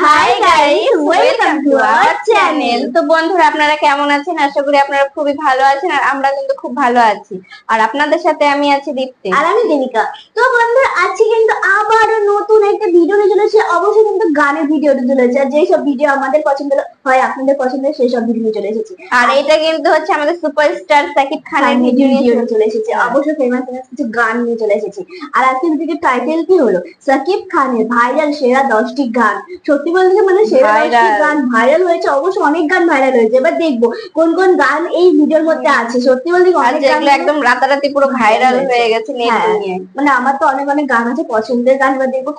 Hi guys, welcome to our channel. তো বন্ধুরা, আপনারা কেমন আছেন? আশা করি আপনারা খুবই ভালো আছেন, আর আমরা কিন্তু খুব ভালো আছি। আর আপনাদের সাথে আমি আছি দীপ্তি, আর আমি দেবিকা। তো বন্ধুরা, আজকে কিন্তু আবার নতুন একটা ভিডিও নিয়ে চলেছে। অবশ্যই কিন্তু গানের ভিডিও চলেছে, আর যেই সব ভিডিও আমাদের পছন্দ হয়, আপনাদের পছন্দের সেই সব ভিডিও নিয়ে চলে এসেছি। আর এটা কিন্তু হচ্ছে আমাদের সুপারস্টার সাকিব খানের ভিডিও নিয়ে চলে এসেছে। অবশ্যই ফেমাস কিছু গান নিয়ে চলে এসেছি। আর আজকের ভিডিওর টাইটেল কি হলো? সাকিব খানের ভাইরাল সেরা 10টি গান। সত্যি বলতে মানে সেরা 10টি গান ভাইরাল হয়েছে। অবশ্য অনেক গান ভাইরাল হয়েছে। এবার দেখবো কোন কোন গান এই ভিডিওর মধ্যে আছে। সত্যি বলতে অনেক গান একদম রাতারাতি পুরো ভাইরাল হয়ে গেছে নেট নিয়ে। মানে আমার তো অনেক অনেক গান আছে পছন্দের গান। এবার দেখবো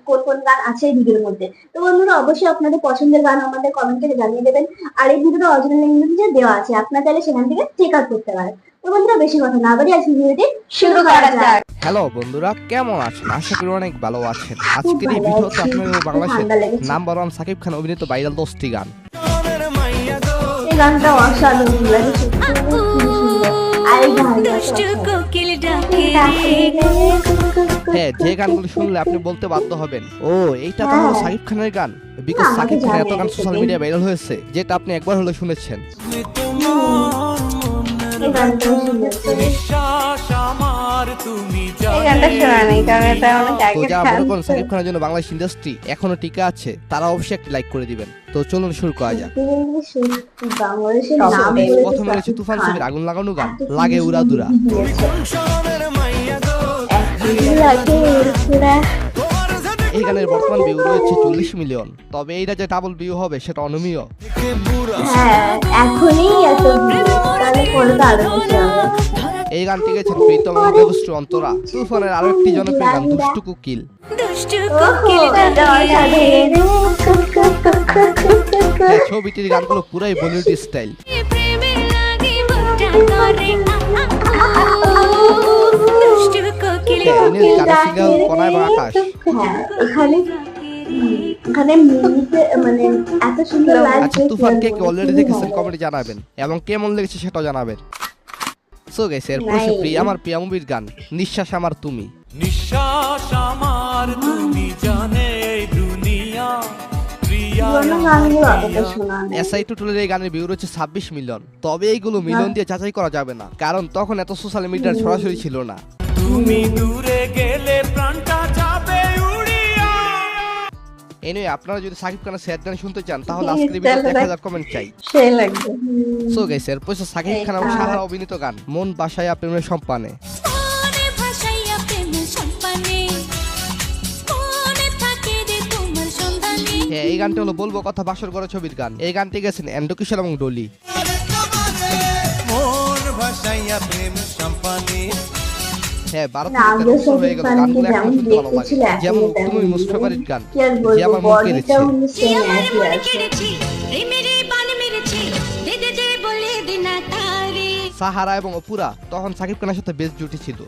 কোন কোন গান আছে এই ভিডিওর মধ্যে। তো বন্ধুরা, অবশ্যই আপনাদের পছন্দের গান আমাদের কমেন্ট করে জানিয়ে দেবেন। আর এই ভিডিওটা অরিজিনাল লিংক দেওয়া আছে, আপনারা চাইলে সেখান থেকে চেক আউট করতে পারেন। তো বন্ধুরা, বেশি কথা না বলে আজকে ভিডিওটি শুরু করা যাক। হ্যালো বন্ধুরা, কেমন আছেন? আশা করি অনেক ভালো আছেন। আজকের এই ভিডিওতে আপনাদের বাংলাদেশের নাম্বার 1 সাকিব খান অভিনীত ভাইরাল 10টি গান। এই গানটা অসাধারণ লাগে, হ্যাঁ, যে গানগুলো শুনলে আপনি বলতে বাধ্য হবেন, ও এইটা তো হলো সাকিব খানের গান। বিকজ সাকিব খানের এত গান সোশ্যাল মিডিয়া ভাইরাল হয়েছে যেটা আপনি একবার হলো শুনেছেন। এই গানটা শোনা নেই, কারণ এটা অনেক আগে। তো যারা মনে করেন সাকিব খানের জন্য বাংলাদেশ ইন্ডাস্ট্রি এখনো টিকে আছে, তারা অবশ্যই একটা লাইক করে দিবেন। তো চলুন শুরু করা যাক। প্রথমে রয়েছে তুফান ছবির আগুন লাগানো গান লাগে উড়াদুরা। এই গানের বর্তমান ভিউ রয়েছে 40 মিলিয়ন। তবে এইটা যে ডাবল ভিউ হবে সেটা অনমীয়। এই গানটি গেছেন প্রীতম দেবশ্রী অন্তরা। তুফানের আরো একটি জনপ্রিয় গান দুষ্টু কোকিল। ছবিটির গানগুলো পুরাই বলিউড স্টাইল। তুফানকে অলরেডি দেখেছেন কমেন্টে জানাবেন, এবং কেমন লেগেছে সেটাও জানাবেন। সো গাইস, এরপর আমার প্রিয় মুভির গান নিঃশ্বাস আমার তুমি। নিঃশ্বাস আমার তুমি জানে দুনিয়া এসআই টুটুলের এই গানের ভিউ রয়েছে 26 মিলিয়ন। তবে এইগুলো মিলিয়ন দিয়ে যাচাই করা যাবে না, কারণ তখন এত সোশ্যাল মিডিয়ার সরাসরি ছিল না। তুমি দূরে গেলে প্রাণটা যাবে উড়িয়া। এনিওয়ে, আপনারা যদি সাকিব খানের স্যাড গান শুনতে চান তাহলে আজকের ভিডিওতে 1000 কমেন্ট চাই। সেই লাগবে। সো গাইস, এরপর সাকিব খান এবং সাহারা অভিনীত গান মন বাসায়া প্রেমের সম্পানে। হ্যাঁ, এই গানটা হলো বলবো কথা বাসর করা ছবির গান। এই গানটি গেছেন এন্ড্রু কিশোর এবং ডলি। হ্যাঁ, 12 বছর হয়ে গেল, গানগুলো এখন শুনতে ভালো লাগে। যেমন তুমি মোস্ট ফেভারিট গান, যে আমার মন কেড়েছে। সাহারা এবং অপুরা তখন সাকিব খানের সাথে বেস্ট জুটি ছিল।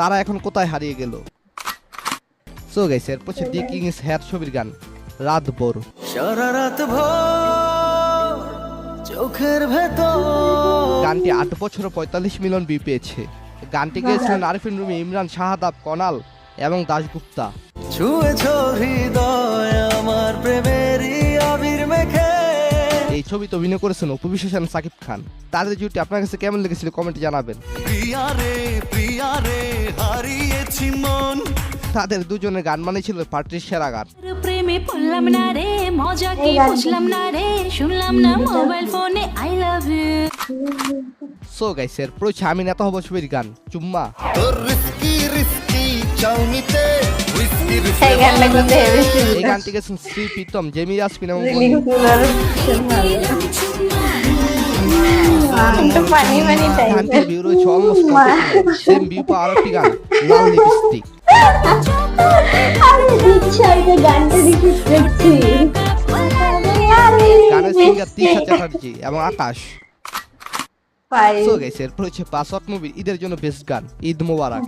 তারা এখন কোথায় হারিয়ে গেল? সো গাইস, এরপর দি কিং ইজ হেয়ার ছবির গান রাত ভোর। সারা রাত ভোর চোখের ভেতর। গানটি 8 বছরে 45 মিলিয়ন ভিউ পেয়েছে। গানটি গেয়েছিলেন আরিফিন রুমি, ইমরান, শাহাদাব, কনাল এবং দাশগুপ্তা। ছুঁয়েছো হৃদয় আমার প্রেমেরই আবির মেখে। এই ছবিতে অভিনয় করেছেন অপু বিশ্বাস এবং সাকিব খান। তাদের জুটি আপনার কাছে কেমন লেগেছিল কমেন্টে জানাবেন। প্রিয়া রে হারিয়েছি মন। তাদের দুজনের গান মানে ছিল পার্টির সেরা গান। প্রেমে পড়লাম না রে, মজা কি বুঝলাম না রে, শুনলাম না মোবাইল ফোনে I love you. So guys, এরপর আমি নেতা হব ছবির গান চুম্মা। তোর রিস্কি চাউনিতে এই গানটা কিন্তু হেভি। এই গানটি গেছেন শ্রী প্রীতম, জেমি ইয়াসমিন এবং গানটির ভিউ রয়েছে অলমোস্ট সেম ভিউ পাওয়া আরেকটি গান লাল লিপস্টিক। গানের সিঙ্গার তৃষা চ্যাটার্জি এবং আকাশ। সো গাইস, এরপর হচ্ছে পাসওয়ার্ড মুভি ঈদের জন্য বেস্ট গান ঈদ মোবারক।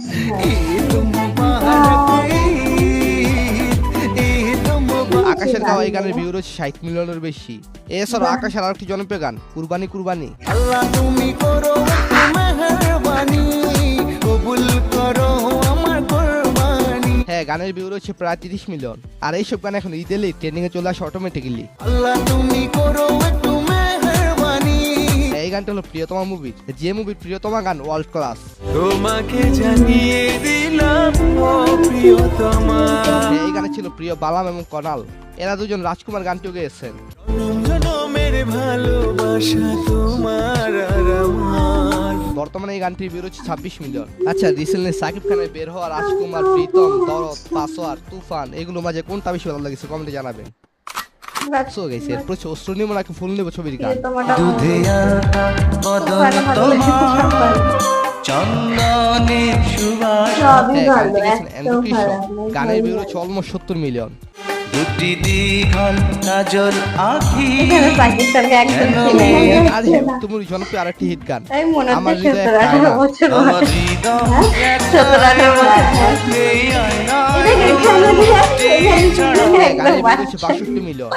আকাশের গাওয়া এই গানের ভিউ রয়েছে 60 মিলিয়নের বেশি। এছাড়াও আকাশের আরেকটি জনপ্রিয় গান কুরবানি কুরবানি। আল্লাহ তুমি করো মেহেরবানি, কবুল করো গানের ভিউ রয়েছে প্রায় 30 মিলিয়ন। আর এইসব গান এখন ঈদেলি ট্রেন্ডিং এ চলে আসে অটোমেটিক্যালি। আল্লাহ তুমি করো একটু মেহেরবানি, এই গানটা হলো প্রিয়তমা মুভি, যে মুভির প্রিয়তমা গান ওয়ার্ল্ড ক্লাস। তোমাকে জানিয়ে দিলাম ও প্রিয়তমা, এই গানে ছিল প্রিয় বালাম এবং কনাল, এরা দুজন রাজকুমার গানটিও গেয়েছেন। জনমের ভালোবাসা তোমার আর আমার। বর্তমানে এই গানটির ভিউ রয়েছে 26 মিলিয়ন। আচ্ছা, রিসেন্টলি সাকিব খানের বের হওয়া রাজকুমার, প্রীতম, দরদ, পাসওয়ার, তুফান এগুলো মাঝে কোনটা বেশি ভালো লেগেছে কমেন্টে জানাবেন। সো গাইস, এরপর হচ্ছে অস্ত্র নিব নাকি ফুল নিব ছবির গান। দুধে আটা বদন তোমার, চন্দনের সুবাস, সবই হ্যাঁ, ভালো, গানটি গেয়েছেন একদম এন্ড্রু কিশোর। খারাপ নয়, গানের ভিউ ভালো। রয়েছে অলমোস্ট 70 মিলিয়ন। দুটি দীঘল কাজল আখি, এখানে পাকিস্তানকে একদম চিনে আর তুমি জনপ্রিয় আরেকটি হিট গান তাই মনে আমার হচ্ছে হৃদয়ে 17-18 বছর আমার বয়স। হৃদয় 17-18 বছর বয়স। এই আয়না হ্যাঁ, একদম গানের ভিউ বাচ্চা। রয়েছে 62 মিলিয়ন।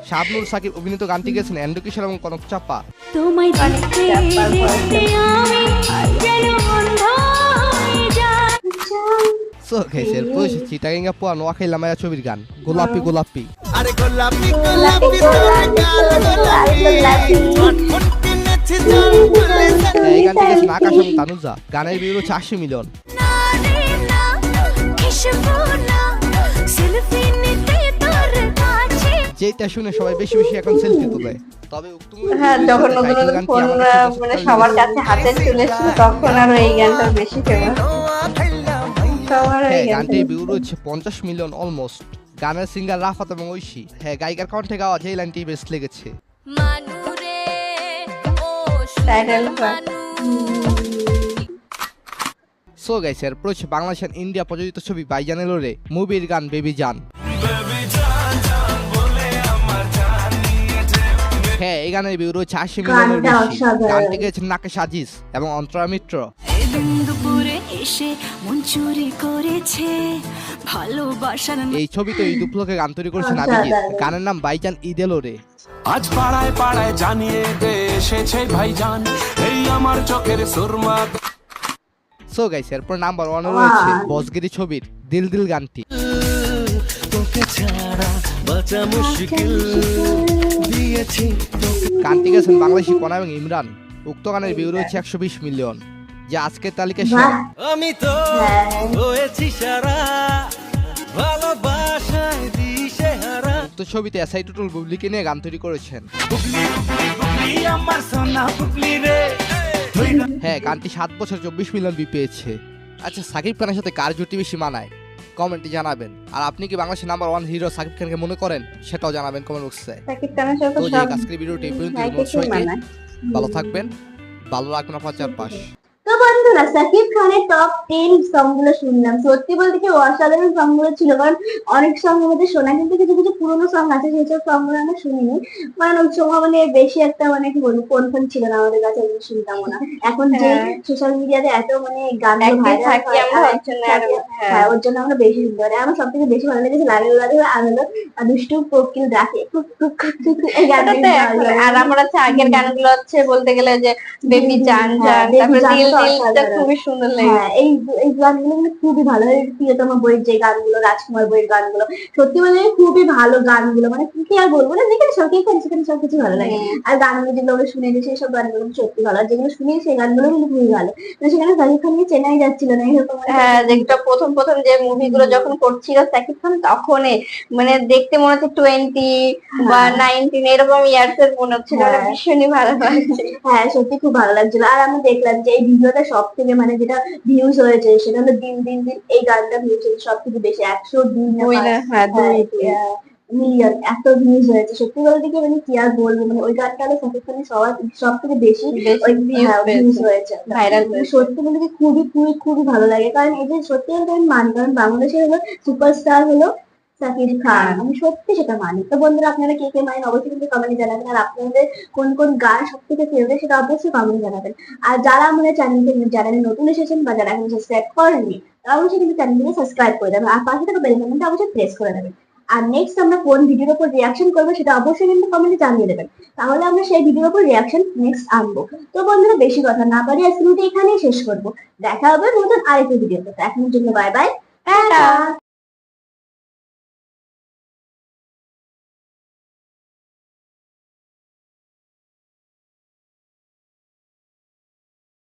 শাবনূর সাকিব অভিনীত গানটি গেয়েছেন এন্ড্রু কিশোর এবং কনক চাপা। তোমায় দেখতে দেখতে আমি যেন অন্ধ হয়ে যাই। সো গাইস, এরপর হচ্ছে চিটাগাং পোয়া নোয়াখালী লামায়া ছবির গান গোলাপি গোলাপি। আরে গোলাপি গোলাপি, গোলাপি, গোলাপি। ঝটফট কিনেছি জান বলে হ্যাঁ, এই গানটি গেয়েছেন আকাশ এবং তানুজা। গানের ভিউ রয়েছে 80 মিলিয়ন। না রে না, খেসবো না, সেলফি নিতে তোর কাছে। যেটা শুনে সবাই বেশি বেশি এখন সেলফি তোলে। তবে উক্ত movie হ্যাঁ, টির যখন সাথে নতুন টাইটেল নতুন গানটি ফোন আমার কাছে বেশ মানে ভালো সবার লেগেছে। কাছে হাতে চলে এসেছিল, তখন আরো এই গানটা বেশি ফেমাস। সবার এই হ্যাঁ, গানটা গানটির ভিউ রয়েছে 50 মিলিয়ন অলমোস্ট। গানের সিঙ্গার রাফাত এবং ঐশী। হ্যাঁ, গায়িকার কণ্ঠে গাওয়া যে লাইনটি বেশ লেগেছে। মানুরে ও টাইটেল সো গাইস, এরপর হচ্ছে বাংলাদেশ ইন্ডিয়া প্রযোজিত ছবি ভাইজানের রে মুভির গান বেবি জান। হ্যাঁ, এই গানের ভিউ রয়েছে 80 মিলিয়নের গানটা বেশি। অসাধারণ। গানটি গেয়েছেন নাকেশ আজিজ এবং অন্তরা মিত্র। এদিন দুপুরে এসে মন চুরি করেছে ভালোবাসার এই ছবিতে ঈদ উপলক্ষে গান তৈরি করেছেন অসাধারণ। আবিজিৎ। গানের নাম ভাইজান ঈদ এলো রে। আজ পাড়ায় পাড়ায় জানিয়ে দে এসেছে ভাইজান, এই আমার চোখের সুরমা। সো গাইস, এরপর নাম্বার 1 রয়েছে Wow. বসগিরি ছবির দিল দিল গানটি। তোকে ছাড়া বাঁচা মুশকিল, দিয়েছি গানটি গেছেন বাংলাদেশি কণা এবং ইমরান। উক্ত গানের ভিউ রয়েছে 120 মিলিয়ন, যা আজকের তালিকায় বাহ, সেরা। আমি তো হ্যাঁ। হয়েছি সারা, ভালোবাসায় দিশে হারা, উক্ত ছবিতে এসআই টুটুল বুবলিকে নিয়ে গান তৈরি করেছেন। আমার সোনা পুকলি রে। হ্যাঁ, গানটি 7 বছর 24 মিলিয়ন ভিউ পেয়েছে। আচ্ছা, সাকিব খানের সাথে কার জুটি বেশি মানায় কমেন্টে জানাবেন। আর আপনি কি বাংলাদেশের নাম্বার 1 হিরো সাকিব খানকে মনে করেন সেটাও জানাবেন কমেন্ট বক্সে। সাকিব খানের সাথে তো সব আজকের ভিডিওটি এই পর্যন্ত। নায়িকা কি মানায়। ভালো থাকবেন, ভালো রাখবেন আপনার চারপাশ। তো বন্ধুরা, সাকিব খানের টপ 10 সং গুলো শুনলাম। সত্যি বলতে কি অসাধারণ সং গুলো ছিল, কারণ অনেক সং আমাদের শোনা, কিন্তু কিছু কিছু পুরোনো সং আছে সেসব সং গুলো আমরা শুনিনি। কারণ ওই সময় মানে বেশি একটা মানে কি বলবো ফোন ফোন ছিল না আমাদের কাছে, আমরা শুনতাম না। এখন যে হ্যাঁ। সোশ্যাল মিডিয়াতে এত মানে গান একদিন থাকি আমরা ওর জন্য আরো, হ্যাঁ। হ্যাঁ, ওর জন্য আমরা বেশি শুনতে পারি। আমার সব থেকে বেশি ভালো লেগেছে লালের লালে আনলো আর দুষ্টু কোকিল ডাকে টুক টুক টুক টুক, এই গানটা ওটাতে এখন- আর আমার হচ্ছে আগের গানগুলো হচ্ছে বলতে গেলে যে বেবি জান হ্যাঁ, জান, Baby তারপরে জান দিল তো দিলটা অসাধারণ। খুবই সুন্দর লাগে। হ্যাঁ, এই গানগুলো মানে খুবই ভালো। এই প্রিয়তমা বইয়ের যে গানগুলো, রাজকুমার বইয়ের গানগুলো, সত্যি বলে খুবই ভালো গানগুলো। মানে কি আর বলবো, না যেখানে সবকিছু করে সেখানে সবকিছু ভালো লাগে। আর গানগুলো যেগুলো আমরা শুনেছি সেই সব গানগুলো কিন্তু সত্যি ভালো, আর যেগুলো শুনি সেই গানগুলো কিন্তু খুবই ভালো। তো সেখানে সাকিব খান নিয়ে চেনাই যাচ্ছিল না, এরকম একটা হ্যাঁ, যেটা প্রথম প্রথম যে মুভিগুলো যখন করছিল সাকিব খান, তখনই মানে দেখতে মনে হচ্ছে 20 বা 19 এরকম ইয়ার্স এর মনে হচ্ছিল। হ্যাঁ। ওটা ভীষণই ভালো লাগছে। হ্যাঁ, সত্যি খুব ভালো লাগছিল। আর আমরা দেখলাম যে এই ভিডিওটা সব থেকে মানে যেটা ভিউজ হয়েছে সেটা হলো দিন দিন দিন, এই গানটা ভিউজ হয়েছে সব থেকে বেশি 102 না দুই না, হ্যাঁ, দুই। মিলিয়ন এত ভিউজ হয়েছে। সত্যি বলতে কি মানে কি আর বলবো, মানে ওই গানটা হলো সাকিব খানের সব থেকে বেশি বেশি views ভিউজ পেয়েছে। হয়েছে, Viral মানে হয়েছে। সত্যি বলতে কি খুবই খুবই খুবই ভালো লাগে। কারণ এই যে সত্যি বলতে আমি মানি, কারণ বাংলাদেশের হলো সুপারস্টার হলো সাকিব খান, আমি সত্যি সেটা মানি। তো বন্ধুরা, আপনারা কে কে মানেন অবশ্যই কিন্তু কমেন্টে জানাবেন। আর আপনাদের কোন কোন গান সব থেকে ফেভারিট সেটা অবশ্যই কমেন্টে জানাবেন। আর যারা আমাদের চ্যানেলে নতুন এসেছেন বা যারা এখন সাবস্ক্রাইব করেননি, তারা অবশ্যই কিন্তু চ্যানেলটিকে সাবস্ক্রাইব করে দেবেন। আর পাশে থাকা বেল বাটনটা অবশ্যই প্রেস করে দেবেন। আর নেক্সট আমরা কোন ভিডিওর উপর রিয়াকশন করবো সেটা অবশ্যই কিন্তু কমেন্টে জানিয়ে দেবেন, তাহলে আমরা সেই ভিডিওর উপর রিয়াকশন নেক্সট আনবো। তো বন্ধুরা, বেশি কথা না পারি আজকে ভিডিও এখানেই শেষ করবো। দেখা হবে নতুন আরেকটা ভিডিওতে। এখনের জন্য বাই বাই, টাটা।